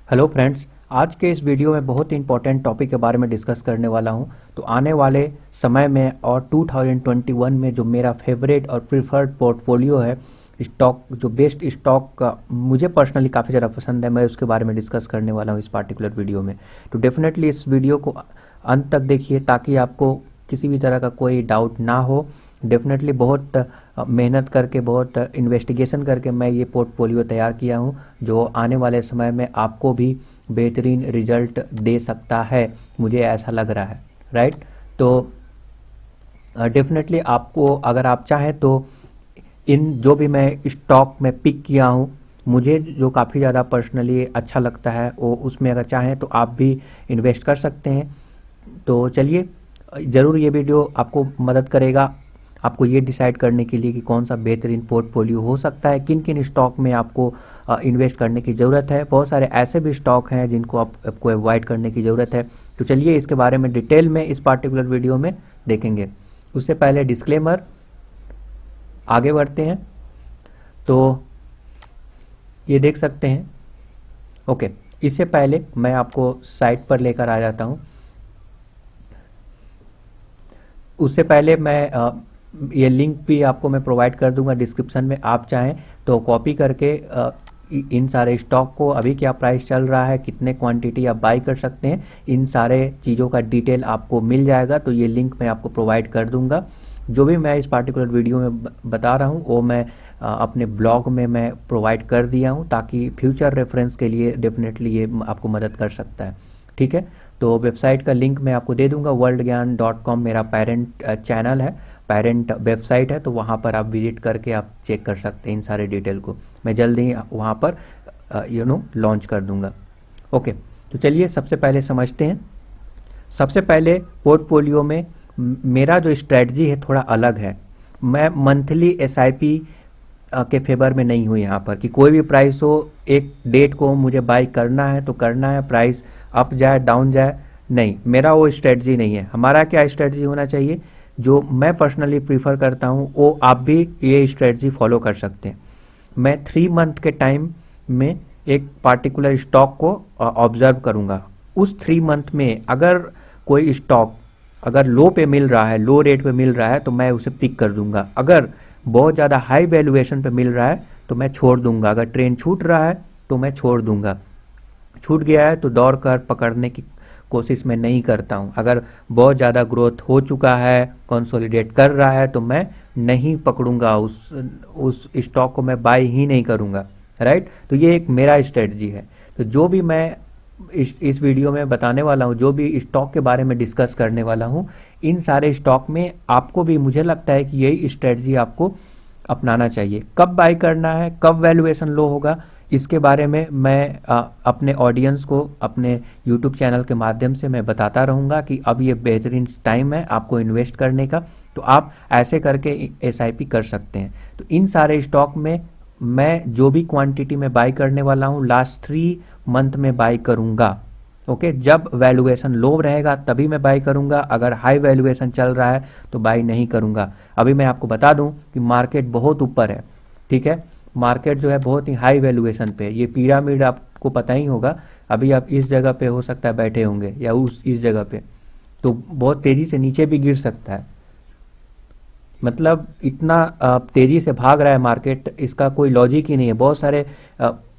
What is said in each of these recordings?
Hello friends, आज के इस वीडियो में बहुत ही इंपॉर्टेंट टॉपिक के बारे में डिस्कस करने वाला हूं। तो आने वाले समय में और 2021 में जो मेरा फेवरेट और प्रिफर्ड पोर्टफोलियो है, स्टॉक जो बेस्ट स्टॉक का मुझे पर्सनली काफ़ी ज़्यादा पसंद है, मैं उसके बारे में डिस्कस करने वाला हूं इस पार्टिकुलर वीडियो में। तो डेफिनेटली इस वीडियो को अंत तक देखिए ताकि आपको किसी भी तरह का कोई डाउट ना हो। डेफिनेटली बहुत मेहनत करके, बहुत इन्वेस्टिगेशन करके मैं ये पोर्टफोलियो तैयार किया हूँ, जो आने वाले समय में आपको भी बेहतरीन रिजल्ट दे सकता है, मुझे ऐसा लग रहा है। राइट। तो डेफिनेटली आपको, अगर आप चाहें तो इन जो भी मैं स्टॉक में पिक किया हूँ, मुझे जो काफ़ी ज़्यादा पर्सनली अच्छा लगता है, वो उसमें अगर चाहें तो आप भी इन्वेस्ट कर सकते हैं। तो चलिए, ज़रूर ये वीडियो आपको मदद करेगा आपको ये डिसाइड करने के लिए कि कौन सा बेहतरीन पोर्टफोलियो हो सकता है, किन किन स्टॉक में आपको इन्वेस्ट करने की ज़रूरत है। बहुत सारे ऐसे भी स्टॉक हैं जिनको आपको अवॉइड करने की ज़रूरत है। तो चलिए इसके बारे में डिटेल में इस पार्टिकुलर वीडियो में देखेंगे। उससे पहले डिस्क्लेमर, आगे बढ़ते हैं। तो ये देख सकते हैं। ओके, इससे पहले मैं आपको साइट पर लेकर आ जाता हूँ। उससे पहले मैं ये लिंक भी आपको मैं प्रोवाइड कर दूंगा डिस्क्रिप्शन में, आप चाहें तो कॉपी करके इन सारे स्टॉक को अभी क्या प्राइस चल रहा है, कितने क्वांटिटी आप बाई कर सकते हैं, इन सारे चीज़ों का डिटेल आपको मिल जाएगा। तो ये लिंक मैं आपको प्रोवाइड कर दूंगा। जो भी मैं इस पार्टिकुलर वीडियो में बता रहा हूँ वो मैं अपने ब्लॉग में मैं प्रोवाइड कर दिया हूँ, ताकि फ्यूचर रेफरेंस के लिए डेफिनेटली ये आपको मदद कर सकता है। ठीक है। तो वेबसाइट का लिंक मैं आपको दे दूंगा। worldgyan.com मेरा पेरेंट चैनल है, पेरेंट वेबसाइट है, तो वहाँ पर आप विजिट करके आप चेक कर सकते हैं इन सारे डिटेल को। मैं जल्द ही वहाँ पर लॉन्च कर दूंगा। ओके, तो चलिए सबसे पहले समझते हैं। सबसे पहले पोर्टफोलियो में मेरा जो स्ट्रेटजी है थोड़ा अलग है। मैं मंथली एसआईपी के फेवर में नहीं हूँ यहाँ पर कि कोई भी प्राइस हो, एक डेट को मुझे बाई करना है तो करना है, प्राइस अप जाए डाउन जाए, नहीं, मेरा वो स्ट्रेटजी नहीं है। हमारा क्या स्ट्रेटजी होना चाहिए, जो मैं पर्सनली प्रीफर करता हूँ, वो आप भी ये स्ट्रेटजी फॉलो कर सकते हैं। मैं 3 मंथ के टाइम में एक पार्टिकुलर स्टॉक को ऑब्जर्व करूँगा। उस 3 मंथ में अगर कोई स्टॉक अगर लो पे मिल रहा है, लो रेट पे मिल रहा है, तो मैं उसे पिक कर दूंगा। अगर बहुत ज़्यादा हाई वैल्यूएशन पे मिल रहा है तो मैं छोड़ दूंगा। अगर ट्रेंड छूट रहा है तो मैं छोड़ दूंगा। छूट गया है तो दौड़ कर पकड़ने की कोशिश मैं नहीं करता हूं। अगर बहुत ज़्यादा ग्रोथ हो चुका है, कंसोलिडेट कर रहा है, तो मैं नहीं पकड़ूंगा, उस स्टॉक को मैं बाई ही नहीं करूंगा। राइट। तो ये एक मेरा स्ट्रेटजी है। तो जो भी मैं इस वीडियो में बताने वाला हूँ, जो भी स्टॉक के बारे में डिस्कस करने वाला हूँ, इन सारे स्टॉक में आपको भी, मुझे लगता है कि यही स्ट्रेटजी आपको अपनाना चाहिए। कब बाई करना है, कब वैल्यूएशन लो होगा, इसके बारे में मैं अपने ऑडियंस को अपने यूट्यूब चैनल के माध्यम से मैं बताता रहूँगा कि अब ये बेहतरीन टाइम है आपको इन्वेस्ट करने का। तो आप ऐसे करके एसआईपी कर सकते हैं। तो इन सारे स्टॉक में मैं जो भी क्वांटिटी में बाई करने वाला हूँ, लास्ट 3 मंथ में बाई करूँगा। ओके, जब वैल्यूएशन लो रहेगा तभी मैं बाई करूँगा। अगर हाई वैल्यूएशन चल रहा है तो बाई नहीं करूँगा। अभी मैं आपको बता दूं कि मार्केट बहुत ऊपर है। ठीक है, मार्केट जो है बहुत ही हाई वैल्यूएशन पे। ये पिरामिड आपको पता ही होगा। अभी आप इस जगह पे हो सकता है बैठे होंगे, या इस जगह पे, तो बहुत तेजी से नीचे भी गिर सकता है। मतलब इतना तेजी से भाग रहा है मार्केट, इसका कोई लॉजिक ही नहीं है। बहुत सारे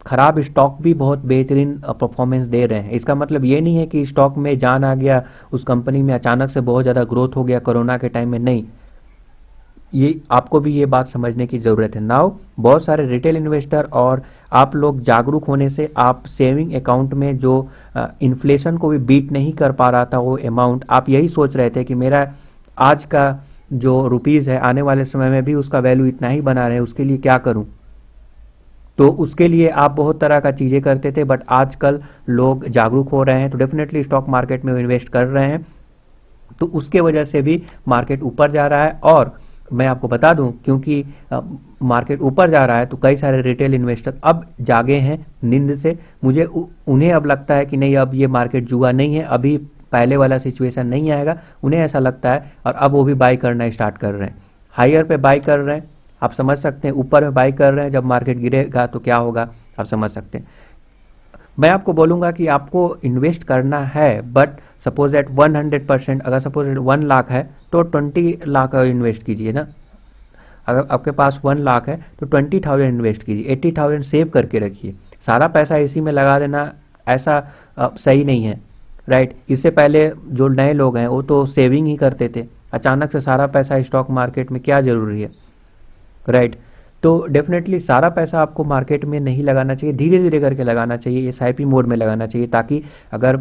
खराब स्टॉक भी बहुत बेहतरीन परफॉर्मेंस दे रहे हैं। इसका मतलब ये नहीं है कि स्टॉक में जान आ गया, उस कंपनी में अचानक से बहुत ज़्यादा ग्रोथ हो गया कोरोना के टाइम में, नहीं। ये आपको भी ये बात समझने की ज़रूरत है। नाउ बहुत सारे रिटेल इन्वेस्टर और आप लोग जागरूक होने से आप सेविंग अकाउंट में जो इन्फ्लेशन को भी बीट नहीं कर पा रहा था वो अमाउंट, आप यही सोच रहे थे कि मेरा आज का जो रुपीज़ है आने वाले समय में भी उसका वैल्यू इतना ही बना रहे, उसके लिए क्या करूं। तो उसके लिए आप बहुत तरह का चीज़ें करते थे, बट आजकल लोग जागरूक हो रहे हैं, तो डेफिनेटली स्टॉक मार्केट में इन्वेस्ट कर रहे हैं। तो उसके वजह से भी मार्केट ऊपर जा रहा है। और मैं आपको बता दूं, क्योंकि मार्केट ऊपर जा रहा है तो कई सारे रिटेल इन्वेस्टर अब जागे हैं नींद से। मुझे उन्हें अब लगता है कि नहीं, अब ये मार्केट जुआ नहीं है, अभी पहले वाला सिचुएशन नहीं आएगा, उन्हें ऐसा लगता है, और अब वो भी बाई करना स्टार्ट कर रहे हैं। हायर पे बाई कर रहे हैं, आप समझ सकते हैं। ऊपर में बाई कर रहे हैं, जब मार्केट गिरेगा तो क्या होगा आप समझ सकते हैं। मैं आपको बोलूँगा कि आपको इन्वेस्ट करना है, बट सपोज एट 100%, अगर सपोज एट 1 लाख है तो 20 लाख इन्वेस्ट कीजिए ना। अगर आपके पास 1 लाख है तो 20,000 इन्वेस्ट कीजिए, 80,000 सेव करके रखिए। सारा पैसा इसी में लगा देना ऐसा सही नहीं है, राइट। इससे पहले जो नए लोग हैं वो तो सेविंग ही करते थे, अचानक से सारा पैसा स्टॉक मार्केट में क्या ज़रूरी है, राइट। तो डेफिनेटली सारा पैसा आपको मार्केट में नहीं लगाना चाहिए, धीरे धीरे करके लगाना चाहिए, एसआईपी मोड में लगाना चाहिए, ताकि अगर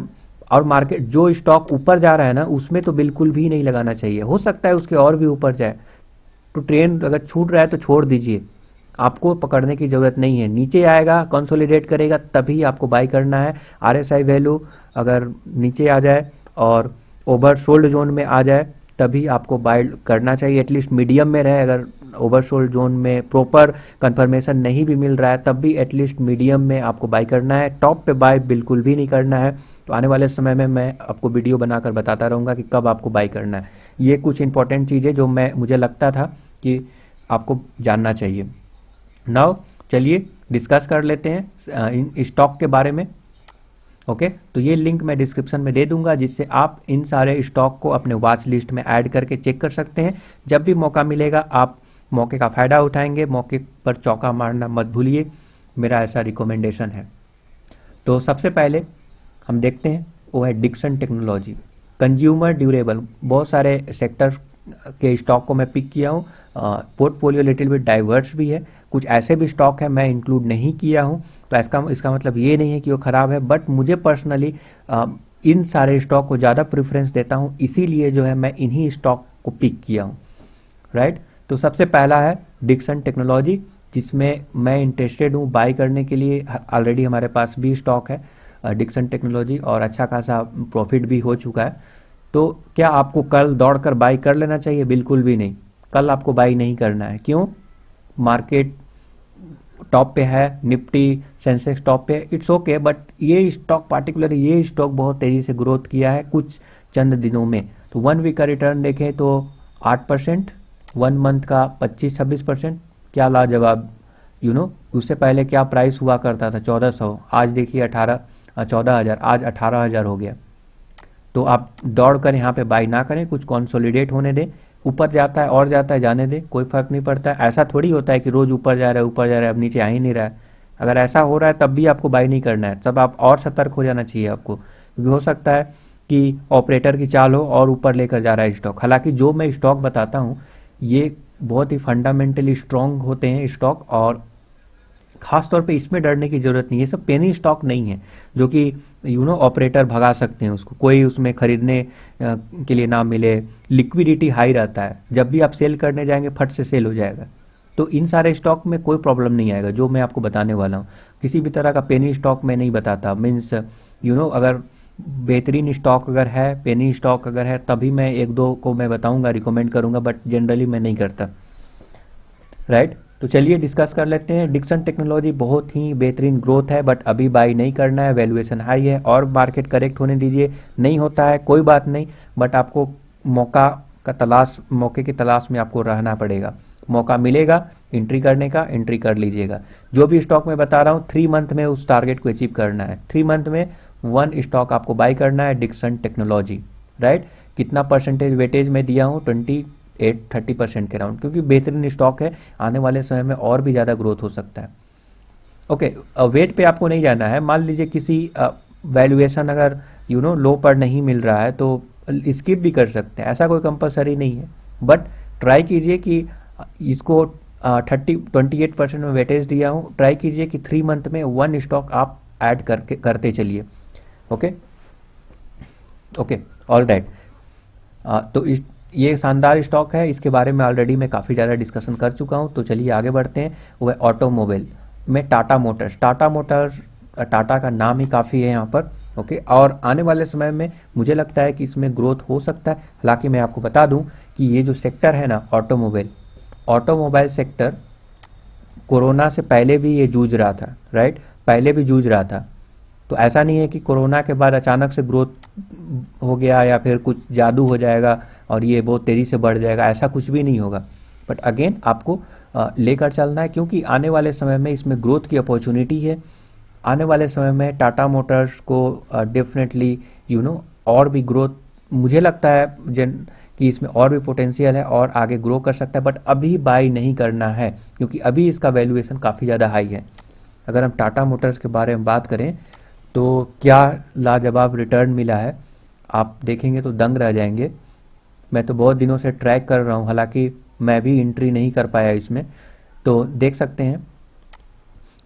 और मार्केट जो स्टॉक ऊपर जा रहा है ना उसमें तो बिल्कुल भी नहीं लगाना चाहिए, हो सकता है उसके और भी ऊपर जाए, तो ट्रेन अगर छूट रहा है तो छोड़ दीजिए, आपको पकड़ने की ज़रूरत नहीं है। नीचे आएगा, कंसोलिडेट करेगा, तभी आपको बाई करना है। आरएसआई वैल्यू अगर नीचे आ जाए और ओवर सोल्ड जोन में आ जाए तभी आपको बाय करना चाहिए, एटलीस्ट मीडियम में रहे। अगर ओवर सोल्ड जोन में प्रॉपर कंफर्मेशन नहीं भी मिल रहा है तब भी एटलीस्ट मीडियम में आपको बाय करना है, टॉप पे बाय बिल्कुल भी नहीं करना है। तो आने वाले समय में मैं आपको वीडियो बनाकर बताता रहूँगा कि कब आपको बाय करना है। ये कुछ इंपॉर्टेंट चीज़ें जो मुझे लगता था कि आपको जानना चाहिए। नाउ चलिए डिस्कस कर लेते हैं इन स्टॉक के बारे में। ओके, तो ये लिंक मैं डिस्क्रिप्शन में दे दूंगा, जिससे आप इन सारे स्टॉक को अपने वॉच लिस्ट में ऐड करके चेक कर सकते हैं। जब भी मौका मिलेगा आप मौके का फ़ायदा उठाएंगे, मौके पर चौका मारना मत भूलिए, मेरा ऐसा रिकमेंडेशन है। तो सबसे पहले हम देखते हैं वो है डिक्सन टेक्नोलॉजी, कंज्यूमर ड्यूरेबल। बहुत सारे सेक्टर के स्टॉक को मैं पिक किया हूँ, पोर्टफोलियो लिटिल बिट डाइवर्स भी है, कुछ ऐसे भी स्टॉक है मैं इंक्लूड नहीं किया हूँ। तो इसका मतलब ये नहीं है कि वो ख़राब है, बट मुझे पर्सनली इन सारे स्टॉक को ज़्यादा प्रेफरेंस देता हूँ, इसीलिए जो है मैं इन्हीं स्टॉक को पिक किया हूँ, राइट। तो सबसे पहला है डिक्सन टेक्नोलॉजी, जिसमें मैं इंटरेस्टेड हूँ बाई करने के लिए। ऑलरेडी हमारे पास भी स्टॉक है डिक्सन टेक्नोलॉजी और अच्छा खासा प्रॉफिट भी हो चुका है। तो क्या आपको कल दौड़कर बाई कर लेना चाहिए? बिल्कुल भी नहीं, कल आपको बाई नहीं करना है। क्यों? मार्केट टॉप पे है, निफ्टी सेंसेक्स टॉप पे है, इट्स ओके, बट ये स्टॉक पार्टिकुलर ये स्टॉक बहुत तेज़ी से ग्रोथ किया है कुछ चंद दिनों में। तो 1 वीक का रिटर्न देखें तो 8%, 1 मंथ का 25-26%, क्या लाजवाब, उससे पहले क्या प्राइस हुआ करता था 1400, आज देखिए 14,000, आज 18,000 हो गया। तो आप दौड़ कर यहाँ पे बाई ना करें, कुछ कंसोलिडेट होने दें, ऊपर जाता है और जाता है, जाने दें, कोई फर्क नहीं पड़ता है। ऐसा थोड़ी होता है कि रोज ऊपर जा रहा है ऊपर जा रहा है, अब नीचे आ ही नहीं रहा है। अगर ऐसा हो रहा है तब भी आपको बाई नहीं करना है, तब आप और सतर्क हो जाना चाहिए आपको, क्योंकि हो सकता है कि ऑपरेटर की चाल हो और ऊपर लेकर जा रहा है स्टॉक। हालांकि जो मैं स्टॉक बताता हूँ ये बहुत ही फंडामेंटली स्ट्रांग होते हैं स्टॉक, और खास तौर पे इसमें डरने की जरूरत नहीं है। सब पेनी स्टॉक नहीं है जो कि ऑपरेटर भगा सकते हैं उसको, कोई उसमें खरीदने के लिए ना मिले, लिक्विडिटी हाई रहता है, जब भी आप सेल करने जाएंगे फट से सेल हो जाएगा। तो इन सारे स्टॉक में कोई प्रॉब्लम नहीं आएगा जो मैं आपको बताने वाला हूँ। किसी भी तरह का पेनी स्टॉक मैं नहीं बताता, मीन्स अगर बेहतरीन स्टॉक अगर है, पेनी स्टॉक अगर है, तभी मैं एक दो को मैं बताऊंगा, रिकमेंड करूंगा, बट जनरली मैं नहीं करता, राइट। तो चलिए डिस्कस कर लेते हैं। डिक्सन टेक्नोलॉजी बहुत ही बेहतरीन ग्रोथ है, बट अभी बाई नहीं करना है, वैल्यूएशन हाई है और मार्केट करेक्ट होने दीजिए। नहीं होता है कोई बात नहीं, बट आपको मौके की तलाश में आपको रहना पड़ेगा। मौका मिलेगा एंट्री करने का, एंट्री कर लीजिएगा। जो भी स्टॉक मैं बता रहा हूँ 3 मंथ में उस टारगेट को अचीव करना है। 3 मंथ में 1 स्टॉक आपको बाई करना है, डिक्सन टेक्नोलॉजी, राइट। कितना परसेंटेज वेटेज में दिया हूँ? 28-30% के राउंड, क्योंकि बेहतरीन स्टॉक है, आने वाले समय में और भी ज़्यादा ग्रोथ हो सकता है। ओके, वेट पे आपको नहीं जाना है। मान लीजिए किसी वैल्यूएशन अगर लो पर नहीं मिल रहा है तो स्किप भी कर सकते हैं, ऐसा कोई कंपलसरी नहीं है, बट ट्राई कीजिए कि इसको 28% में वेटेज दिया हूँ, ट्राई कीजिए कि 3 मंथ में 1 स्टॉक आप ऐड करते चलिए। Okay okay, all right. तो ये शानदार स्टॉक है, इसके बारे में ऑलरेडी मैं काफ़ी ज़्यादा डिस्कशन कर चुका हूँ। तो चलिए आगे बढ़ते हैं। वो है ऑटोमोबाइल में टाटा मोटर्स। टाटा का नाम ही काफ़ी है यहाँ पर, ओके। और आने वाले समय में मुझे लगता है कि इसमें ग्रोथ हो सकता है। हालांकि मैं आपको बता दूं कि ये जो सेक्टर है ना ऑटोमोबाइल सेक्टर, कोरोना से पहले भी ये जूझ रहा था, राइट, पहले भी जूझ रहा था। तो ऐसा नहीं है कि कोरोना के बाद अचानक से ग्रोथ हो गया या फिर कुछ जादू हो जाएगा और ये बहुत तेज़ी से बढ़ जाएगा, ऐसा कुछ भी नहीं होगा। बट अगेन आपको लेकर चलना है, क्योंकि आने वाले समय में इसमें ग्रोथ की अपॉर्चुनिटी है। आने वाले समय में टाटा मोटर्स को डेफिनेटली और भी ग्रोथ, मुझे लगता है कि इसमें और भी पोटेंशियल है और आगे ग्रो कर सकता है, बट अभी बाई नहीं करना है क्योंकि अभी इसका वैल्यूएशन काफ़ी ज़्यादा हाई है। अगर हम टाटा मोटर्स के बारे में बात करें तो क्या लाजवाब रिटर्न मिला है, आप देखेंगे तो दंग रह जाएंगे। मैं तो बहुत दिनों से ट्रैक कर रहा हूँ, हालांकि मैं भी एंट्री नहीं कर पाया इसमें। तो देख सकते हैं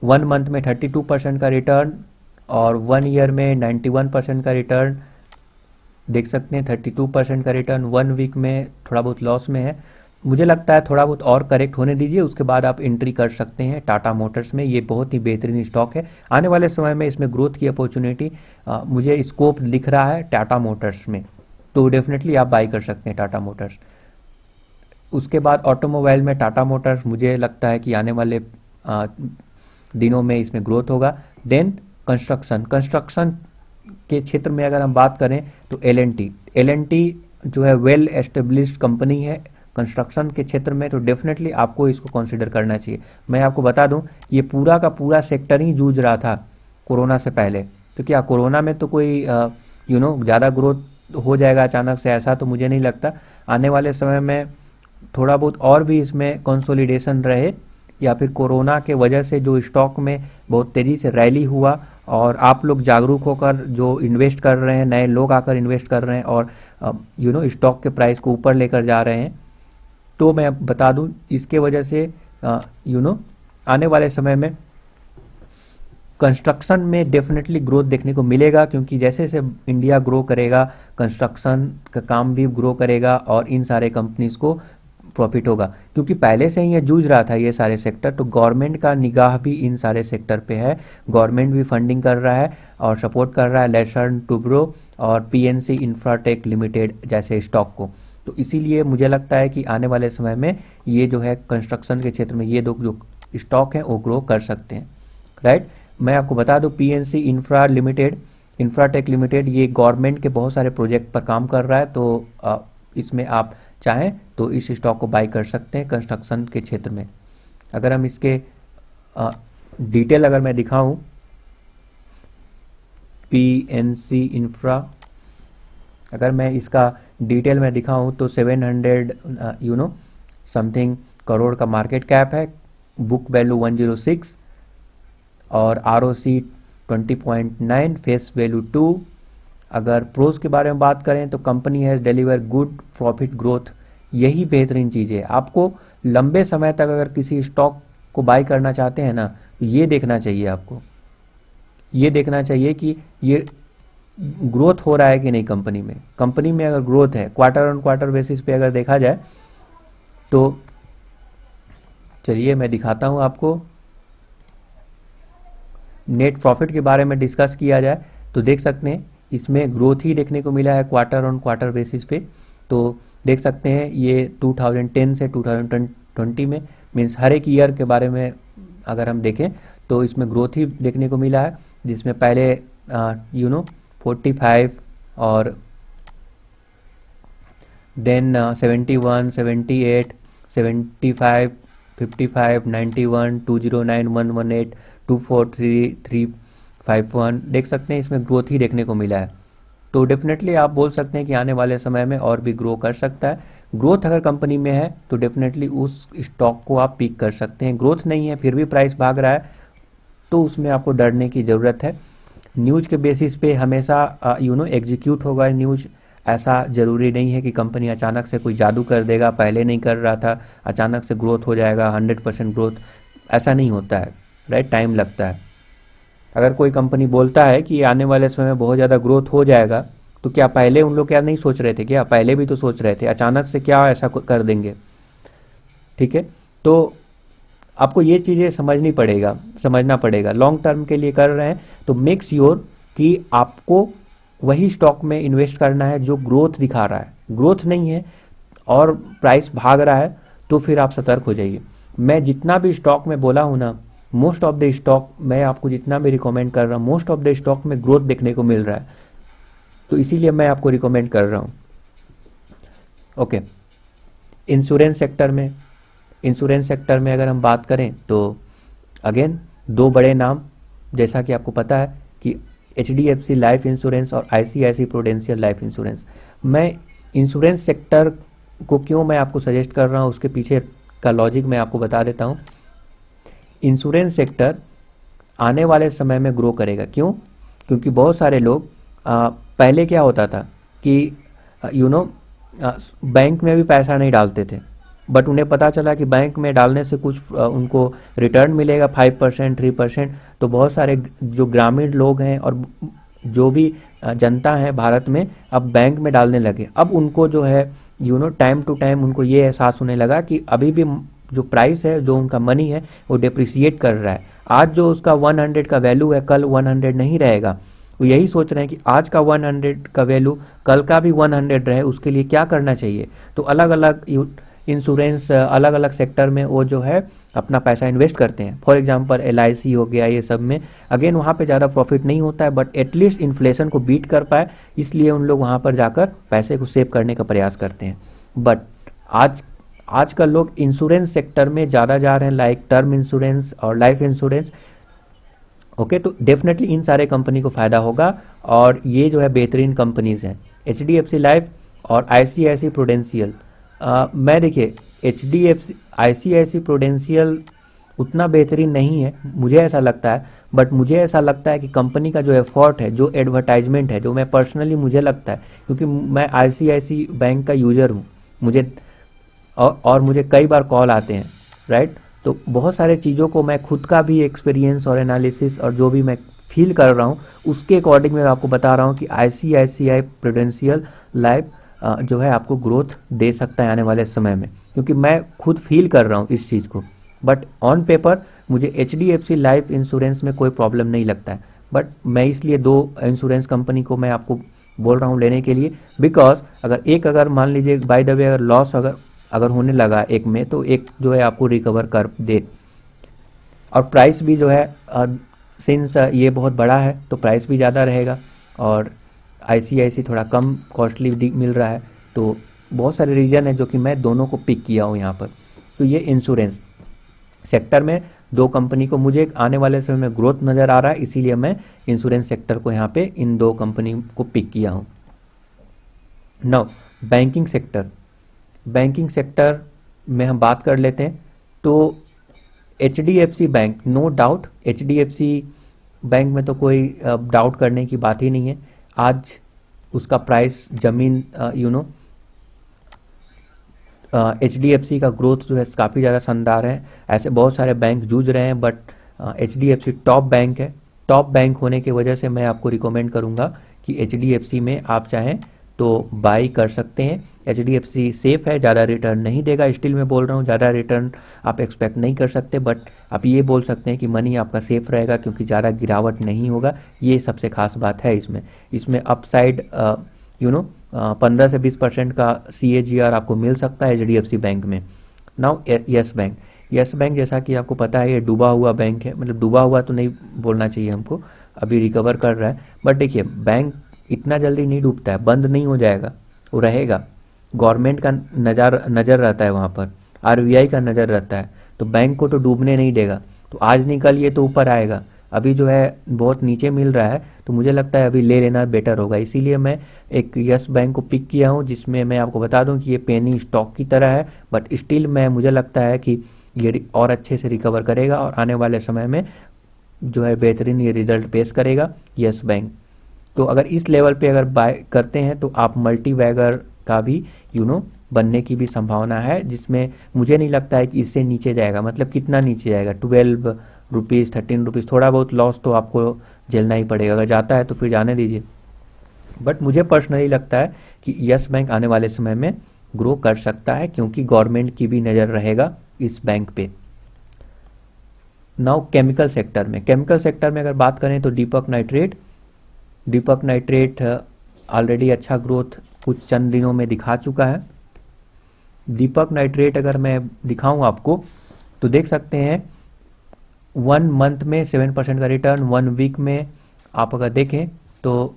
1 मंथ में 32% का रिटर्न और 1 ईयर में 91% का रिटर्न। देख सकते हैं 32% का रिटर्न 1 वीक में थोड़ा बहुत लॉस में है। मुझे लगता है थोड़ा बहुत और करेक्ट होने दीजिए, उसके बाद आप एंट्री कर सकते हैं टाटा मोटर्स में। ये बहुत ही बेहतरीन स्टॉक है, आने वाले समय में इसमें ग्रोथ की अपॉर्चुनिटी मुझे स्कोप दिख रहा है टाटा मोटर्स में, तो डेफिनेटली आप बाई कर सकते हैं टाटा मोटर्स। उसके बाद ऑटोमोबाइल में टाटा मोटर्स मुझे लगता है कि आने वाले दिनों में इसमें ग्रोथ होगा। देन कंस्ट्रक्शन के क्षेत्र में अगर हम बात करें तो एल एन टी जो है वेल एस्टेब्लिश्ड कंपनी है कंस्ट्रक्शन के क्षेत्र में, तो डेफिनेटली आपको इसको कंसिडर करना चाहिए। मैं आपको बता दूं ये पूरा का पूरा सेक्टर ही जूझ रहा था कोरोना से पहले, तो क्या कोरोना में तो कोई ज़्यादा ग्रोथ हो जाएगा अचानक से, ऐसा तो मुझे नहीं लगता। आने वाले समय में थोड़ा बहुत और भी इसमें कंसोलिडेशन रहे, या फिर कोरोना के वजह से जो स्टॉक में बहुत तेज़ी से रैली हुआ और आप लोग जागरूक होकर जो इन्वेस्ट कर रहे हैं, नए लोग आकर इन्वेस्ट कर रहे हैं और स्टॉक के प्राइस को ऊपर लेकर जा रहे हैं, तो मैं बता दूं इसके वजह से आने वाले समय में कंस्ट्रक्शन में डेफिनेटली ग्रोथ देखने को मिलेगा, क्योंकि जैसे जैसे इंडिया ग्रो करेगा कंस्ट्रक्शन का काम भी ग्रो करेगा और इन सारे कंपनीज को प्रॉफिट होगा, क्योंकि पहले से ही ये जूझ रहा था ये सारे सेक्टर। तो गवर्नमेंट का निगाह भी इन सारे सेक्टर पे है, गवर्नमेंट भी फंडिंग कर रहा है और सपोर्ट कर रहा है लेसर्न टुब्रो और पीएनसी इंफ्राटेक लिमिटेड जैसे स्टॉक को। तो इसीलिए मुझे लगता है कि आने वाले समय में ये जो है कंस्ट्रक्शन के क्षेत्र में ये दो जो स्टॉक हैं वो ग्रो कर सकते हैं, राइट। मैं आपको बता दूं पीएनसी इंफ्राटेक लिमिटेड ये गवर्नमेंट के बहुत सारे प्रोजेक्ट पर काम कर रहा है, तो इसमें आप चाहें तो इस स्टॉक को बाई कर सकते हैं कंस्ट्रक्शन के क्षेत्र में। अगर हम इसके डिटेल अगर मैं दिखाऊं पीएनसी इंफ्रा, अगर मैं इसका डिटेल में दिखाऊं तो 700 समथिंग करोड़ का मार्केट कैप है, बुक वैल्यू 106 और आरओसी 20.9, फेस वैल्यू 2। अगर प्रोज के बारे में बात करें तो company has deliver good profit growth, यही बेहतरीन चीज़ है। आपको लंबे समय तक अगर किसी स्टॉक को बाय करना चाहते हैं ना, तो ये देखना चाहिए, आपको ये देखना चाहिए कि ये ग्रोथ हो रहा है कि नहीं कंपनी में अगर ग्रोथ है क्वार्टर ऑन क्वार्टर बेसिस पे अगर देखा जाए तो चलिए मैं दिखाता हूं आपको। नेट प्रॉफिट के बारे में डिस्कस किया जाए तो देख सकते हैं इसमें ग्रोथ ही देखने को मिला है क्वार्टर ऑन क्वार्टर बेसिस पे। तो देख सकते हैं ये 2010 से 2020 में मीन्स हर एक ईयर के बारे में अगर हम देखें तो इसमें ग्रोथ ही देखने को मिला है, जिसमें पहले 45 और देन 71, 78, 75, 55, 91, 209, 118, 243, 351 देख सकते हैं इसमें ग्रोथ ही देखने को मिला है। तो डेफिनेटली आप बोल सकते हैं कि आने वाले समय में और भी ग्रो कर सकता है। ग्रोथ अगर कंपनी में है तो डेफिनेटली उस स्टॉक को आप पिक कर सकते हैं। ग्रोथ नहीं है फिर भी प्राइस भाग रहा है तो उसमें आपको डरने की ज़रूरत है। न्यूज़ के बेसिस पे हमेशा एग्जीक्यूट होगा न्यूज़, ऐसा ज़रूरी नहीं है कि कंपनी अचानक से कोई जादू कर देगा, पहले नहीं कर रहा था अचानक से ग्रोथ हो जाएगा 100% ग्रोथ, ऐसा नहीं होता है, राइट। टाइम लगता है। अगर कोई कंपनी बोलता है कि आने वाले समय में बहुत ज़्यादा ग्रोथ हो जाएगा, तो क्या पहले उन लोग क्या नहीं सोच रहे थे? क्या पहले भी तो सोच रहे थे, अचानक से क्या ऐसा कर देंगे? ठीक है, तो आपको ये चीज़ें समझना पड़ेगा। लॉन्ग टर्म के लिए कर रहे हैं तो मेक श्योर कि आपको वही स्टॉक में इन्वेस्ट करना है जो ग्रोथ दिखा रहा है। ग्रोथ नहीं है और प्राइस भाग रहा है तो फिर आप सतर्क हो जाइए। मैं जितना भी स्टॉक में बोला हूँ ना, मोस्ट ऑफ द स्टॉक मैं आपको जितना भी रिकमेंड कर रहा हूँ, मोस्ट ऑफ द स्टॉक में ग्रोथ देखने को मिल रहा है, तो इसीलिए मैं आपको रिकमेंड कर रहा हूँ। ओके, इंश्योरेंस सेक्टर में अगर हम बात करें तो अगेन दो बड़े नाम जैसा कि आपको पता है कि HDFC लाइफ इंश्योरेंस और ICICI प्रूडेंशियल लाइफ इंश्योरेंस, मैं इंश्योरेंस सेक्टर को क्यों मैं आपको सजेस्ट कर रहा हूँ उसके पीछे का लॉजिक मैं आपको बता देता हूँ। इंश्योरेंस सेक्टर आने वाले समय में ग्रो करेगा। क्यों? क्योंकि बहुत सारे लोग पहले क्या होता था कि यू नो बैंक में भी पैसा नहीं डालते थे, बट उन्हें पता चला कि बैंक में डालने से कुछ उनको रिटर्न मिलेगा 5% 3%। तो बहुत सारे जो ग्रामीण लोग हैं और जो भी जनता है भारत में अब बैंक में डालने लगे। अब उनको जो है टाइम टू टाइम उनको ये एहसास होने लगा कि अभी भी जो प्राइस है, जो उनका मनी है, वो डिप्रिसिएट कर रहा है। आज जो उसका 100 का वैल्यू है, कल 100 नहीं रहेगा। वो यही सोच रहे हैं कि आज का 100 का वैल्यू कल का भी 100 रहे, उसके लिए क्या करना चाहिए। तो अलग अलग इंश्योरेंस, अलग अलग सेक्टर में वो जो है अपना पैसा इन्वेस्ट करते हैं। फॉर एग्जांपल LIC हो गया, ये सब में अगेन वहाँ पे ज़्यादा प्रॉफिट नहीं होता है, बट एटलीस्ट इन्फ्लेशन को बीट कर पाए, इसलिए उन लोग वहाँ पर जाकर पैसे को सेव करने का प्रयास करते हैं। बट आजकल लोग इंश्योरेंस सेक्टर में ज़्यादा जा रहे हैं, लाइक टर्म इंश्योरेंस और लाइफ इंश्योरेंस। ओके, तो डेफिनेटली इन सारे कंपनी को फ़ायदा होगा और ये जो है बेहतरीन कंपनीज हैं, HDFC लाइफ और ICICI प्रूडेंशियल। मैं देखिए ICICI प्रूडेंशियल उतना बेहतरीन नहीं है, मुझे ऐसा लगता है। बट मुझे ऐसा लगता है कि कंपनी का जो एफर्ट है, जो एडवर्टाइजमेंट है, जो मैं पर्सनली मुझे लगता है, क्योंकि मैं ICICI बैंक का यूज़र हूँ, मुझे और मुझे कई बार कॉल आते हैं, राइट। तो बहुत सारे चीज़ों को मैं खुद का भी एक्सपीरियंस और एनालिसिस और जो भी मैं फील कर रहा हूँ उसके अकॉर्डिंग मैं आपको बता रहा हूँ कि ICICI प्रूडेंशियल लाइफ जो है आपको ग्रोथ दे सकता है आने वाले समय में, क्योंकि मैं खुद फील कर रहा हूँ इस चीज़ को। बट ऑन पेपर मुझे HDFC लाइफ इंश्योरेंस में कोई प्रॉब्लम नहीं लगता है, बट मैं इसलिए दो इंश्योरेंस कंपनी को मैं आपको बोल रहा हूँ लेने के लिए, बिकॉज अगर मान लीजिए बाय द वे अगर लॉस अगर होने लगा एक में, तो एक जो है आपको रिकवर कर दे। और प्राइस भी जो है सिंस ये बहुत बड़ा है तो प्राइस भी ज़्यादा रहेगा और ICICI थोड़ा कम कॉस्टली मिल रहा है। तो बहुत सारे रीज़न है जो कि मैं दोनों को पिक किया हूँ यहाँ पर। तो ये इंश्योरेंस सेक्टर में दो कंपनी को मुझे आने वाले समय में ग्रोथ नज़र आ रहा है, इसीलिए मैं इंश्योरेंस सेक्टर को यहाँ पे इन दो कंपनी को पिक किया हूँ। नाउ बैंकिंग सेक्टर में हम बात कर लेते हैं। तो HDFC bank, no doubt HDFC bank में तो कोई डाउट करने की बात ही नहीं है। आज उसका प्राइस जमीन HDFC का ग्रोथ जो है काफ़ी ज़्यादा शानदार है। ऐसे बहुत सारे बैंक जूझ रहे हैं, बट HDFC टॉप बैंक है। टॉप बैंक होने की वजह से मैं आपको रिकमेंड करूंगा कि HDFC में आप चाहें तो बाई कर सकते हैं। HDFC सेफ है, ज़्यादा रिटर्न नहीं देगा, स्टिल मैं बोल रहा हूँ ज़्यादा रिटर्न आप एक्सपेक्ट नहीं कर सकते, बट आप ये बोल सकते हैं कि मनी आपका सेफ रहेगा क्योंकि ज़्यादा गिरावट नहीं होगा। ये सबसे खास बात है इसमें अपसाइड 15 से 20% का CAGR आपको मिल सकता है HDFC बैंक में। नाउ यस बैंक जैसा कि आपको पता है ये डूबा हुआ बैंक है, मतलब डूबा हुआ तो नहीं बोलना चाहिए हमको, अभी रिकवर कर रहा है। बट देखिए बैंक इतना जल्दी नहीं डूबता है, बंद नहीं हो जाएगा, वो रहेगा। गवर्नमेंट का नज़र रहता है वहाँ पर, RBI का नज़र रहता है, तो बैंक को तो डूबने नहीं देगा। तो आज नहीं कल ये तो ऊपर आएगा। अभी जो है बहुत नीचे मिल रहा है, तो मुझे लगता है अभी ले लेना बेटर होगा। इसीलिए मैं एक यस बैंक को पिक किया हूँ, जिसमें मैं आपको बता दूं कि ये पेनी स्टॉक की तरह है, बट स्टिल मुझे लगता है कि ये और अच्छे से रिकवर करेगा और आने वाले समय में जो है बेहतरीन ये रिजल्ट पेश करेगा यस बैंक। तो अगर इस लेवल पे अगर बाय करते हैं तो आप मल्टी बैगर का भी बनने की भी संभावना है, जिसमें मुझे नहीं लगता है कि इससे नीचे जाएगा। मतलब कितना नीचे जाएगा, 12 रुपीज़ 13 रुपीज़, थोड़ा बहुत लॉस तो आपको झेलना ही पड़ेगा। अगर जाता है तो फिर जाने दीजिए, बट मुझे पर्सनली लगता है कि यस बैंक आने वाले समय में ग्रो कर सकता है, क्योंकि गवर्नमेंट की भी नज़र रहेगा इस बैंक पे। नाउ केमिकल सेक्टर में अगर बात करें तो दीपक नाइट्रेट ऑलरेडी अच्छा ग्रोथ कुछ चंद दिनों में दिखा चुका है। दीपक नाइट्रेट अगर मैं दिखाऊं आपको तो देख सकते हैं 1 मंथ में 7% का रिटर्न, 1 वीक में आप अगर देखें तो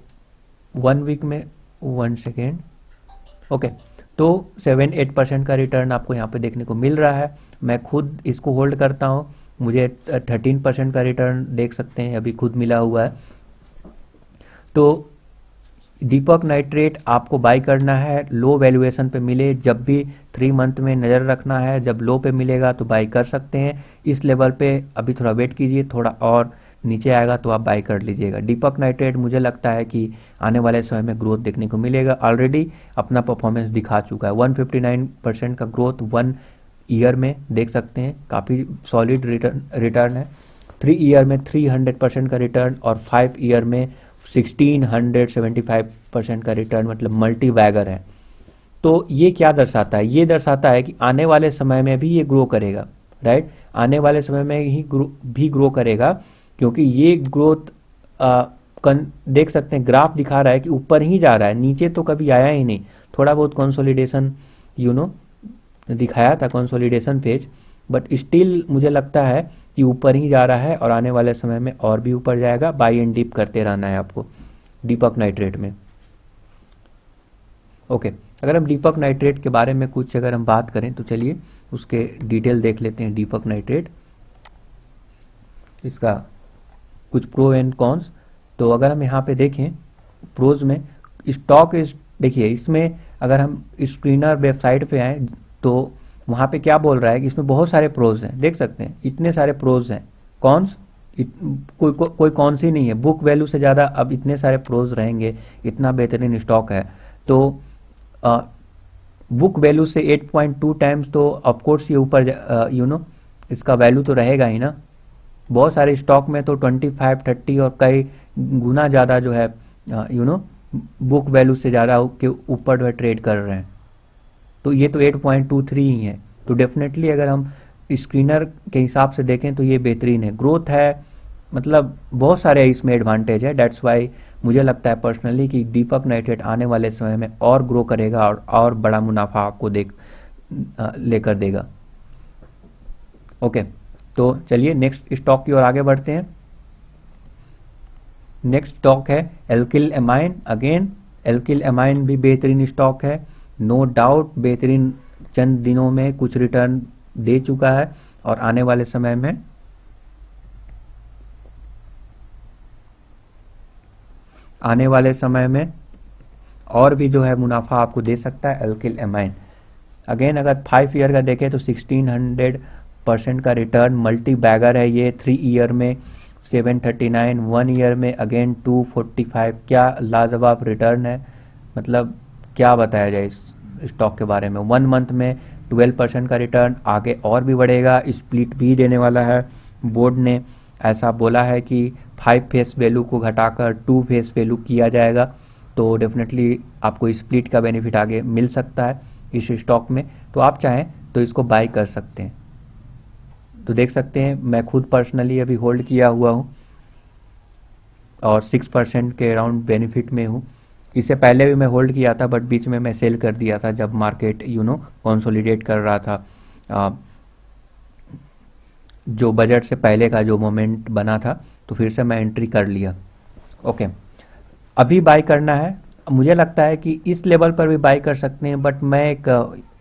1 वीक में 1 सेकेंड ओके, तो 7-8% का रिटर्न आपको यहाँ पे देखने को मिल रहा है। मैं खुद इसको होल्ड करता हूँ मुझे 13% का रिटर्न देख सकते हैं अभी खुद मिला हुआ है। तो दीपक नाइट्रेट आपको बाई करना है लो वैल्यूएशन पे मिले, जब भी 3 मंथ में नज़र रखना है, जब लो पे मिलेगा तो बाई कर सकते हैं। इस लेवल पे अभी थोड़ा वेट कीजिए, थोड़ा और नीचे आएगा तो आप बाई कर लीजिएगा। दीपक नाइट्रेट मुझे लगता है कि आने वाले समय में ग्रोथ देखने को मिलेगा, ऑलरेडी अपना परफॉर्मेंस दिखा चुका है। 159% का ग्रोथ 1 ईयर में देख सकते हैं, काफ़ी सॉलिड रिटर्न है। 3 ईयर में 300% का रिटर्न और 5 ईयर में 1675% का रिटर्न, मतलब मल्टी वैगर है। तो ये क्या दर्शाता है? ये दर्शाता है कि आने वाले समय में भी ये ग्रो करेगा, राइट। आने वाले समय में ही भी ग्रो करेगा, क्योंकि ये ग्रोथ देख सकते हैं ग्राफ दिखा रहा है कि ऊपर ही जा रहा है, नीचे तो कभी आया ही नहीं। थोड़ा बहुत कंसोलिडेशन दिखाया था, कंसोलिडेशन पेज, बट स्टिल मुझे लगता है कि ऊपर ही जा रहा है और आने वाले समय में और भी ऊपर जाएगा। बाई एंड डीप करते रहना है आपको दीपक नाइट्रेट में। ओके, अगर हम दीपक नाइट्रेट के बारे में कुछ अगर हम बात करें तो चलिए उसके डिटेल देख लेते हैं। दीपक नाइट्रेट, इसका कुछ प्रो एंड कॉन्स। तो अगर हम यहाँ पे देखें प्रोज में, स्टॉक इस देखिए, इसमें अगर हम स्क्रीनर वेबसाइट पे आए तो वहाँ पे क्या बोल रहा है कि इसमें बहुत सारे प्रोज हैं, देख सकते हैं इतने सारे प्रोज हैं। कॉन्स कोई कॉन्स ही नहीं है, बुक वैल्यू से ज़्यादा अब इतने सारे प्रोज रहेंगे, इतना बेहतरीन स्टॉक है। तो बुक वैल्यू से 8.2 टाइम्स, तो ऑफकोर्स ये ऊपर इसका वैल्यू तो रहेगा ही ना। बहुत सारे स्टॉक में तो 25, 30 और कई गुना ज़्यादा जो है बुक वैल्यू से ज़्यादा के ऊपर जो है ट्रेड कर रहे हैं। तो ये तो 8.23 ही है। तो डेफिनेटली अगर हम स्क्रीनर के हिसाब से देखें तो ये बेहतरीन है, ग्रोथ है, मतलब बहुत सारे इसमें एडवांटेज है। डेट्स वाई मुझे लगता है पर्सनली कि दीपक नाइट्रेट आने वाले समय में और ग्रो करेगा और बड़ा मुनाफा आपको लेकर देगा। ओके, तो चलिए नेक्स्ट स्टॉक की ओर आगे बढ़ते हैं। नेक्स्ट स्टॉक है alkyl amine. Again alkyl amine भी बेहतरीन स्टॉक है, नो डाउट बेहतरीन, चंद दिनों में कुछ रिटर्न दे चुका है और आने वाले समय में और भी जो है मुनाफा आपको दे सकता है एल्किल एमाइन। अगेन अगर 5 ईयर का देखें तो 1600% का रिटर्न, मल्टी बैगर है ये। 3 ईयर में 739, 1 ईयर में अगेन 245, क्या लाजवाब रिटर्न है, मतलब क्या बताया जाए इस स्टॉक के बारे में। 1 मंथ में 12% का रिटर्न, आगे और भी बढ़ेगा, स्प्लिट भी देने वाला है। बोर्ड ने ऐसा बोला है कि 5 फेस वैल्यू को घटाकर 2 फेस वैल्यू किया जाएगा, तो डेफिनेटली आपको स्प्लिट का बेनिफिट आगे मिल सकता है इस स्टॉक में। तो आप चाहें तो इसको बाई कर सकते हैं। तो देख सकते हैं मैं खुद पर्सनली अभी होल्ड किया हुआ हूँ और 6% के अराउंड बेनिफिट में हूँ। इससे पहले भी मैं होल्ड किया था, बट बीच में मैं सेल कर दिया था जब मार्केट कंसोलिडेट कर रहा था। जो बजट से पहले का जो मोमेंट बना था, तो फिर से मैं एंट्री कर लिया। ओके, अभी बाई करना है। मुझे लगता है कि इस लेवल पर भी बाई कर सकते हैं, बट मैं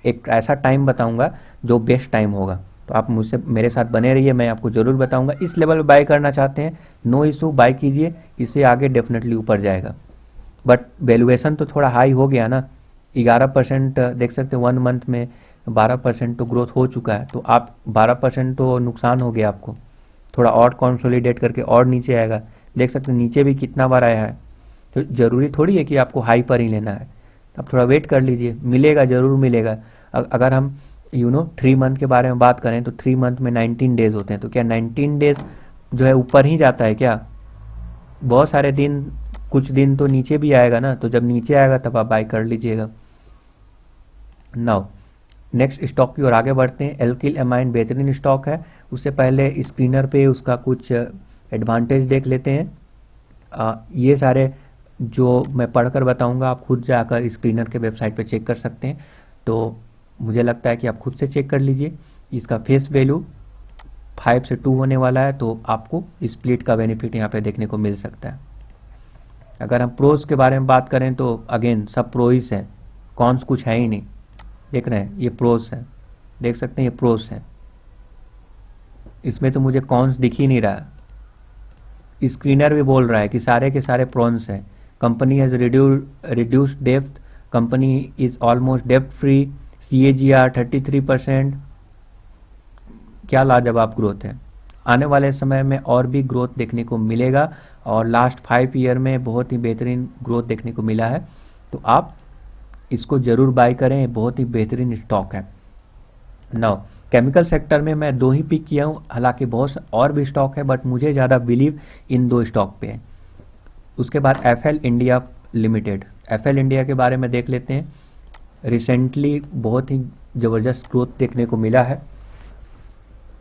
एक ऐसा टाइम बताऊंगा जो बेस्ट टाइम होगा, तो आप मुझसे मेरे साथ बने रहिए, मैं आपको ज़रूर बताऊंगा। इस लेवल पर बाई करना चाहते हैं, नो इशू, बाई कीजिए, इससे आगे डेफिनेटली ऊपर जाएगा। बट वैल्यूएशन तो थोड़ा हाई हो गया ना, 11% देख सकते हैं 1 मंथ में, 12% तो ग्रोथ हो चुका है, तो आप 12% तो नुकसान हो गया आपको। थोड़ा और कंसोलिडेट करके और नीचे आएगा, देख सकते हैं नीचे भी कितना बार आया है। तो ज़रूरी थोड़ी है कि आपको हाई पर ही लेना है, आप थोड़ा वेट कर लीजिए, मिलेगा, ज़रूर मिलेगा। अगर हम 3 मंथ के बारे में बात करें तो 3 मंथ में 19 डेज होते हैं, तो क्या 19 डेज जो है ऊपर ही जाता है क्या? बहुत सारे दिन, कुछ दिन तो नीचे भी आएगा ना, तो जब नीचे आएगा तब आप बाई कर लीजिएगा। नाउ नेक्स्ट स्टॉक की ओर आगे बढ़ते हैं। एल्किल एमाइन बेहतरीन स्टॉक है, उससे पहले स्क्रीनर पे उसका कुछ एडवांटेज देख लेते हैं। ये सारे जो मैं पढ़कर बताऊंगा आप खुद जाकर स्क्रीनर के वेबसाइट पे चेक कर सकते हैं, तो मुझे लगता है कि आप खुद से चेक कर लीजिए। इसका फेस वैल्यू 5 से 2 होने वाला है, तो आपको स्प्लिट का बेनिफिट यहाँ पे देखने को मिल सकता है। अगर हम प्रोज के बारे में बात करें तो अगेन सब प्रोज हैं, कॉन्स कुछ है ही नहीं। देख रहे हैं ये प्रोज है, देख सकते हैं ये प्रोज है। इसमें तो मुझे कॉन्स दिख ही नहीं रहा। स्क्रीनर भी बोल रहा है कि सारे के सारे प्रॉन्स हैं। Company has reduced depth, company is almost डेप्ट फ्री, CAGR 33%। क्या लाजवाब ग्रोथ है। आने वाले समय में और भी ग्रोथ देखने को मिलेगा और लास्ट 5 ईयर में बहुत ही बेहतरीन ग्रोथ देखने को मिला है, तो आप इसको ज़रूर बाय करें, बहुत ही बेहतरीन स्टॉक है। नाउ केमिकल सेक्टर में मैं 2 ही पिक किया हूँ, हालांकि बहुत और भी स्टॉक है बट मुझे ज़्यादा बिलीव इन 2 स्टॉक पे है। उसके बाद FL India limited. FL India के बारे में देख लेते हैं। रिसेंटली बहुत ही ज़बरदस्त ग्रोथ देखने को मिला है।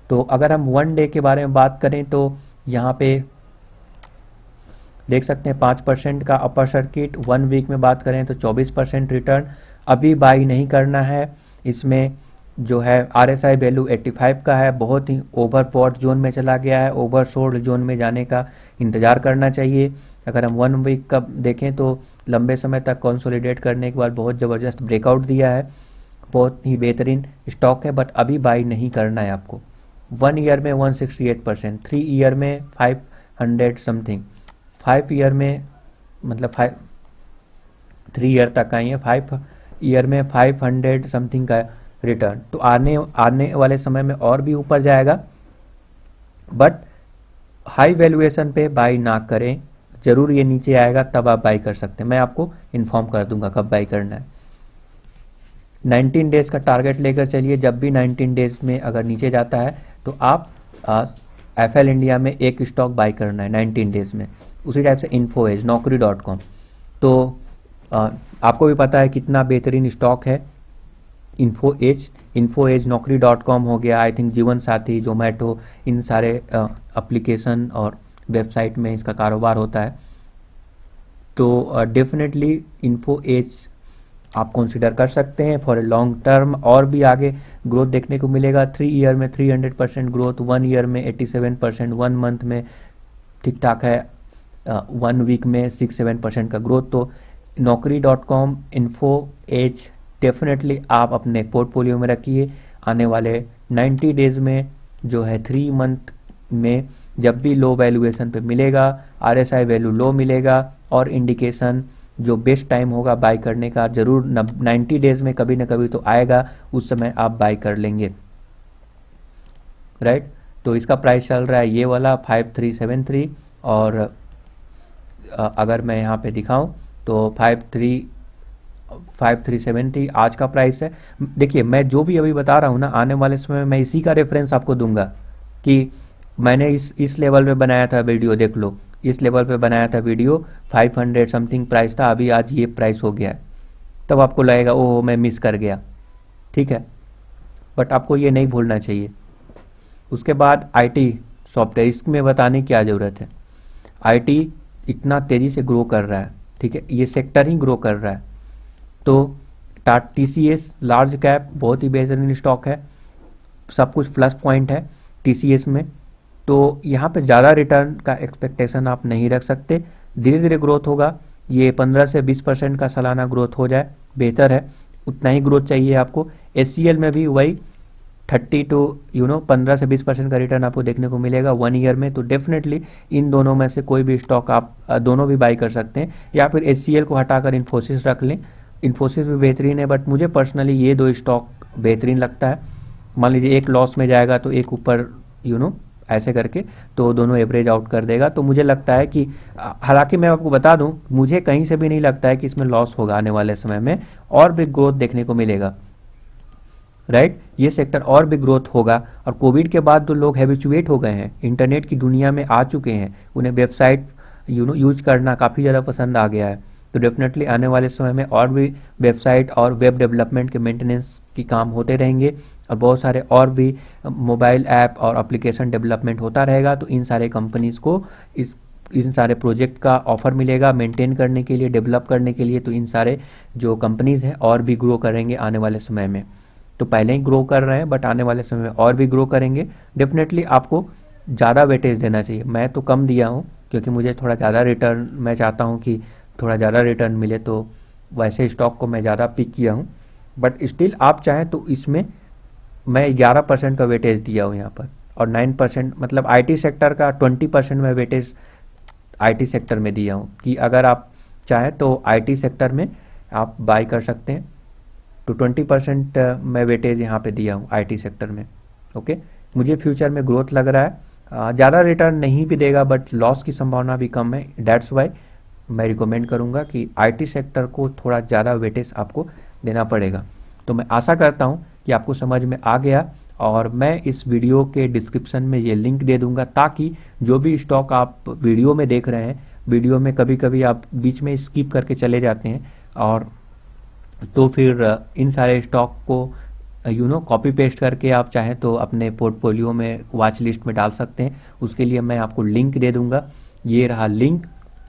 तो अगर हम 1 डे के बारे में बात करें तो यहाँ पे देख सकते हैं 5% का अपर सर्किट। 1 वीक में बात करें तो 24% रिटर्न। अभी बाई नहीं करना है। इसमें जो है RSI वैल्यू 85 का है, बहुत ही ओवरबॉट जोन में चला गया है, ओवरसोल्ड जोन में जाने का इंतज़ार करना चाहिए। अगर हम 1 वीक का देखें तो लंबे समय तक कंसोलिडेट करने के बाद बहुत ज़बरदस्त ब्रेकआउट दिया है, बहुत ही बेहतरीन स्टॉक है, बट अभी बाई नहीं करना है आपको। 1 ईयर में 168%, 3 ईयर में 500 समथिंग, 5 ईयर में मतलब 3 ईयर तक का ही है, 5 ईयर में 500 समथिंग का रिटर्न। तो आने वाले समय में और भी ऊपर जाएगा, बट हाई वैल्यूएशन पे बाई ना करें। जरूर ये नीचे आएगा तब आप बाई कर सकते हैं, मैं आपको इन्फॉर्म कर दूंगा कब बाई करना है। 19 डेज का टारगेट लेकर चलिए। जब भी 19 डेज में अगर नीचे जाता है तो आप FL इंडिया में एक स्टॉक बाई करना है 19 डेज में। उसी टाइप से इन्फोएज, naukri.com, तो आपको भी पता है कितना बेहतरीन स्टॉक है इन्फोएज, naukri.com हो गया, आई थिंक जीवन साथी, जोमेटो, इन सारे एप्लीकेशन और वेबसाइट में इसका कारोबार होता है। तो डेफिनेटली इन्फोएज आप कंसिडर कर सकते हैं फॉर ए लॉन्ग टर्म। और भी आगे ग्रोथ देखने को मिलेगा। 3 ईयर में 300% ग्रोथ, 1 ईयर में 87%, 1 मंथ में ठीक ठाक है, 1 वीक में 6-7% का ग्रोथ। तो naukri.com, इन्फोएज डेफिनेटली आप अपने पोर्टफोलियो में रखिए। आने वाले 90 डेज में जो है 3 मंथ में जब भी लो वैल्यूएशन पे मिलेगा, RSI वैल्यू लो मिलेगा और इंडिकेशन जो बेस्ट टाइम होगा बाय करने का, जरूर 90 डेज में कभी ना कभी तो आएगा, उस समय आप बाय कर लेंगे, राइट। तो इसका प्राइस चल रहा है ये वाला 5373 और अगर मैं यहाँ पे दिखाऊं तो 5370 आज का प्राइस है। देखिए मैं जो भी अभी बता रहा हूँ ना, आने वाले समय में मैं इसी का रेफरेंस आपको दूंगा कि मैंने इस लेवल पे बनाया था वीडियो, देख लो इस लेवल पे बनाया था वीडियो, 500 समथिंग प्राइस था, अभी आज ये प्राइस हो गया है, तब आपको लगेगा ओह मैं मिस कर गया, ठीक है, बट आपको ये नहीं भूलना चाहिए। उसके बाद IT सॉफ्टवेयर, इसमें बताने की क्या ज़रूरत है। IT इतना तेज़ी से ग्रो कर रहा है, ठीक है, ये सेक्टर ही ग्रो कर रहा है। तो TCS लार्ज कैप बहुत ही बेहतरीन स्टॉक है, सब कुछ प्लस पॉइंट है TCS में। तो यहाँ पे ज़्यादा रिटर्न का एक्सपेक्टेशन आप नहीं रख सकते, धीरे धीरे ग्रोथ होगा। ये 15 से 20% का सालाना ग्रोथ हो जाए बेहतर है, उतना ही ग्रोथ चाहिए आपको। HCL में भी वही 30 टू 15 से 20% का रिटर्न आपको देखने को मिलेगा 1 ईयर में। तो डेफिनेटली इन दोनों में से कोई भी स्टॉक आप दोनों भी बाई कर सकते हैं, या फिर HCL को हटाकर इन्फोसिस रख लें। इन्फोसिस भी बेहतरीन है, बट मुझे पर्सनली ये 2 स्टॉक बेहतरीन लगता है। मान लीजिए एक लॉस में जाएगा तो एक ऊपर ऐसे करके, तो दोनों एवरेज आउट कर देगा। तो मुझे लगता है कि हालांकि मैं आपको बता दूं, मुझे कहीं से भी नहीं लगता है कि इसमें लॉस होगा, आने वाले समय में और भी ग्रोथ देखने को मिलेगा, राइट। ये सेक्टर और भी ग्रोथ होगा। और कोविड के बाद तो लोग हैबिचुएट हो गए हैं, इंटरनेट की दुनिया में आ चुके हैं, उन्हें वेबसाइट यूज करना काफ़ी ज़्यादा पसंद आ गया है। तो डेफिनेटली आने वाले समय में और भी वेबसाइट और वेब डेवलपमेंट के मेंटेनेंस की काम होते रहेंगे, और बहुत सारे और भी मोबाइल ऐप और एप्लीकेशन डेवलपमेंट होता रहेगा। तो इन सारे कंपनीज़ को इन सारे प्रोजेक्ट का ऑफर मिलेगा मेंटेन करने के लिए, डेवलप करने के लिए। तो इन सारे जो कंपनीज़ हैं और भी ग्रो करेंगे आने वाले समय में। तो पहले ही ग्रो कर रहे हैं, बट आने वाले समय में और भी ग्रो करेंगे। डेफिनेटली आपको ज़्यादा वेटेज देना चाहिए, मैं तो कम दिया हूँ क्योंकि मुझे थोड़ा ज़्यादा रिटर्न, मैं चाहता हूँ कि थोड़ा ज़्यादा रिटर्न मिले, तो वैसे स्टॉक को मैं ज़्यादा पिक किया हूँ। बट स्टिल आप चाहें तो इसमें मैं 11% का वेटेज दिया हूँ यहाँ पर, और 9% मतलब आईटी सेक्टर का 20% मैं वेटेज आईटी सेक्टर में दिया हूँ कि अगर आप चाहें तो आईटी सेक्टर में आप बाई कर सकते हैं। तो 20% मैं वेटेज यहाँ पे दिया हूँ आईटी सेक्टर में। ओके, मुझे फ्यूचर में ग्रोथ लग रहा है, ज़्यादा रिटर्न नहीं भी देगा बट लॉस की संभावना भी कम है। दैट्स वाई मैं रिकमेंड करूँगा कि आईटी सेक्टर को थोड़ा ज़्यादा वेटेज आपको देना पड़ेगा। तो मैं आशा करता हूँ कि आपको समझ में आ गया, और मैं इस वीडियो के डिस्क्रिप्शन में ये लिंक दे दूंगा ताकि जो भी स्टॉक आप वीडियो में देख रहे हैं, वीडियो में कभी कभी आप बीच में स्किप करके चले जाते हैं, और तो फिर इन सारे स्टॉक को कॉपी पेस्ट करके आप चाहें तो अपने पोर्टफोलियो में वॉच लिस्ट में डाल सकते हैं। उसके लिए मैं आपको लिंक दे दूंगा, ये रहा लिंक।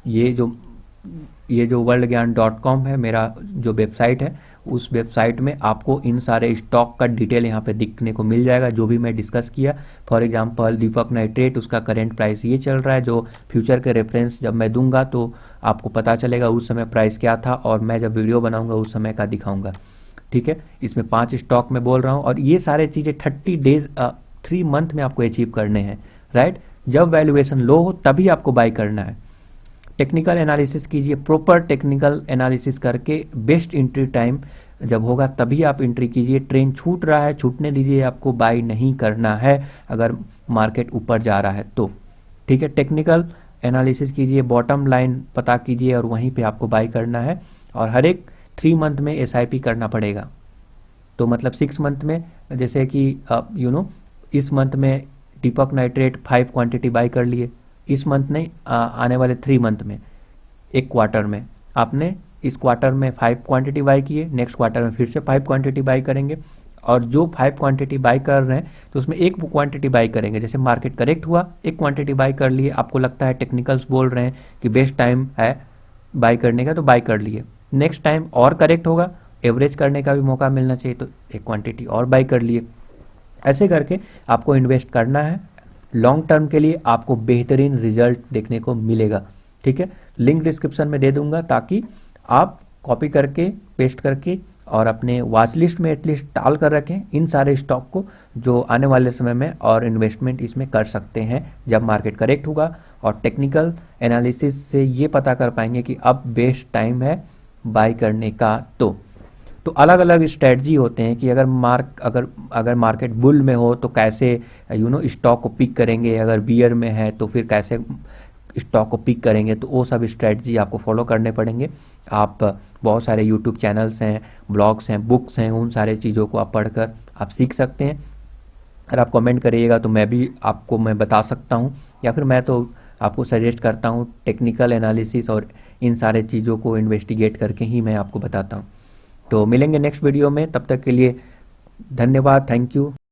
ये जो worldgyan.com है मेरा जो वेबसाइट है, उस वेबसाइट में आपको इन सारे स्टॉक का डिटेल यहाँ पे दिखने को मिल जाएगा जो भी मैं डिस्कस किया। फॉर एग्जांपल दीपक नाइट्रेट, उसका करेंट प्राइस ये चल रहा है, जो फ्यूचर के रेफरेंस जब मैं दूंगा तो आपको पता चलेगा उस समय प्राइस क्या था, और मैं जब वीडियो बनाऊंगा उस समय का दिखाऊंगा। ठीक है, इसमें 5 स्टॉक में बोल रहा हूँ, और ये सारे चीज़ें 30 डेज 3 मंथ में आपको अचीव करने हैं। राइट, जब वैल्यूएशन लो हो तभी आपको बाई करना है। टेक्निकल एनालिसिस कीजिए, प्रॉपर टेक्निकल एनालिसिस करके बेस्ट एंट्री टाइम जब होगा तभी आप एंट्री कीजिए। ट्रेंड छूट रहा है, छूटने दीजिए, आपको बाई नहीं करना है अगर मार्केट ऊपर जा रहा है तो। ठीक है, टेक्निकल एनालिसिस कीजिए, बॉटम लाइन पता कीजिए और वहीं पे आपको बाई करना है। और हर एक 3 मंथ में एसआईपी करना पड़ेगा। तो मतलब 6 मंथ में, जैसे कि इस मंथ में दीपक नाइट्रेट 5 क्वांटिटी बाई कर लिए, इस मंथ नहीं, आने वाले 3 मंथ में, एक क्वार्टर में आपने इस क्वार्टर में 5 क्वांटिटी बाई किए, नेक्स्ट क्वार्टर में फिर से 5 क्वांटिटी बाई करेंगे, और जो 5 क्वांटिटी बाई कर रहे हैं तो उसमें एक क्वांटिटी बाई करेंगे। जैसे मार्केट करेक्ट हुआ, एक क्वांटिटी बाई कर लिए, आपको लगता है टेक्निकल्स बोल रहे हैं कि बेस्ट टाइम है बाई करने का तो बाई कर लिए। नेक्स्ट टाइम और करेक्ट होगा, एवरेज करने का भी मौका मिलना चाहिए, तो एक क्वांटिटी और बाई कर लिए। ऐसे करके आपको इन्वेस्ट करना है, लॉन्ग टर्म के लिए आपको बेहतरीन रिजल्ट देखने को मिलेगा। ठीक है, लिंक डिस्क्रिप्शन में दे दूंगा ताकि आप कॉपी करके पेस्ट करके और अपने वॉच लिस्ट में एटलीस्ट डाल कर रखें इन सारे स्टॉक को, जो आने वाले समय में और इन्वेस्टमेंट इसमें कर सकते हैं जब मार्केट करेक्ट होगा। और टेक्निकल एनालिसिस से ये पता कर पाएंगे कि अब बेस्ट टाइम है बाई करने का। तो अलग अलग स्ट्रेटजी होते हैं कि अगर मार्केट बुल में हो तो कैसे स्टॉक को पिक करेंगे, अगर बियर में है तो फिर कैसे स्टॉक को पिक करेंगे, तो वो सब स्ट्रेटजी आपको फॉलो करने पड़ेंगे। आप बहुत सारे यूट्यूब चैनल्स हैं, ब्लॉग्स हैं, बुक्स हैं, उन सारे चीज़ों को आप पढ़कर आप सीख सकते हैं। अगर आप कमेंट करिएगा तो मैं बता सकता हूँ, या फिर मैं तो आपको सजेस्ट करता हूँ टेक्निकल एनालिसिस और इन सारे चीज़ों को इन्वेस्टिगेट करके ही मैं आपको बताता हूँ। तो मिलेंगे नेक्स्ट वीडियो में, तब तक के लिए धन्यवाद, थैंक यू।